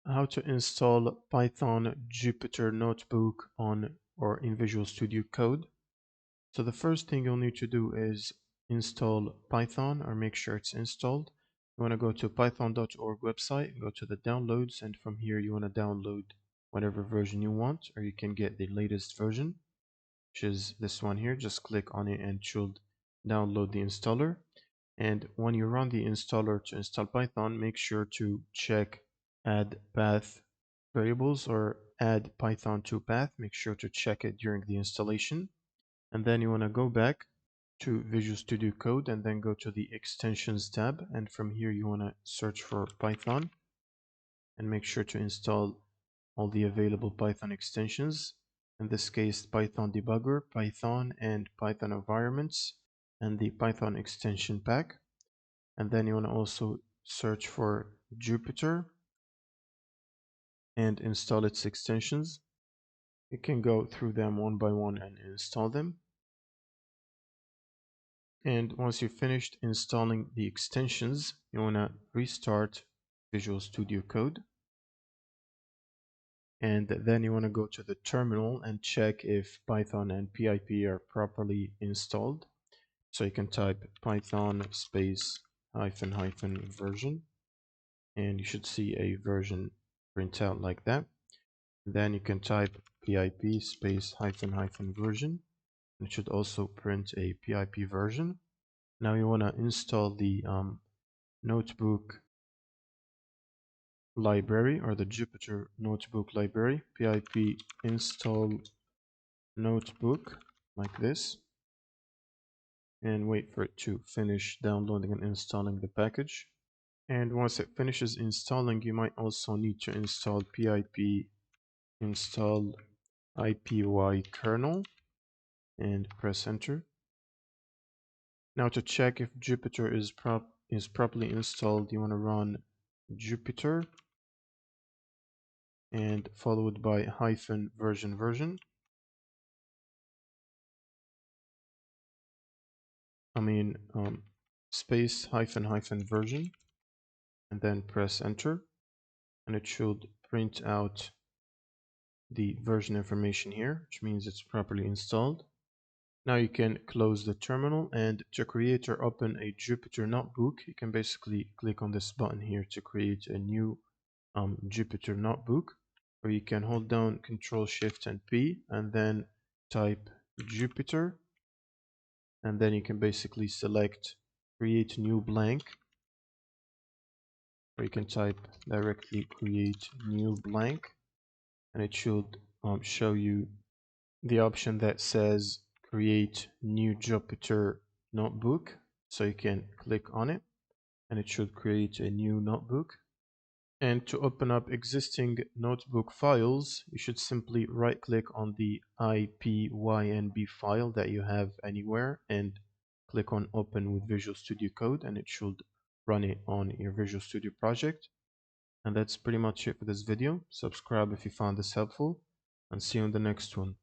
how to install Python Jupyter Notebook on or in Visual Studio Code. So the first thing you'll need to do is install Python or make sure it's installed. You want to go to python.org website, go to the downloads, and from here you want to download whatever version you want, or you can get the latest version, which is this one here. Just click on it and it should download the installer. And when you run the installer to install Python, make sure to check add path variables or add Python to path. Make sure to check it during the installation. And then you want to go back to Visual Studio Code and then go to the extensions tab. And from here, you want to search for Python and make sure to install all the available Python extensions. In this case, Python Debugger, Python, and Python environments, and the Python extension pack. And then you want to also search for Jupyter and install its extensions. You can go through them one by one and install them. And once you've finished installing the extensions, you want to restart Visual Studio Code. And then you want to go to the terminal and check if Python and pip are properly installed. So you can type Python space -- version, and you should see a version print out like that. Then you can type pip space -- version. It should also print a pip version. Now you want to install the notebook library or the Jupyter Notebook library, pip install notebook, like this, and wait for it to finish downloading and installing the package. And once it finishes installing, you might also need to install pip install ipython and press enter. Now to check if Jupyter is properly installed, you want to run Jupyter and followed by -version. Space -version, and then press enter, and it should print out the version information here, which means it's properly installed. Now you can close the terminal, and to create or open a Jupyter Notebook, you can basically click on this button here to create a new Jupyter Notebook, or you can hold down Ctrl Shift and P and then type Jupyter, and then you can basically select create new blank, or you can type directly create new blank, and it should show you the option that says create new Jupyter notebook. So you can click on it and it should create a new notebook. And to open up existing notebook files, you should simply right click on the ipynb file that you have anywhere and click on open with Visual Studio Code, and it should run it on your Visual Studio project. And that's pretty much it for this video. Subscribe if you found this helpful, and see you in the next one.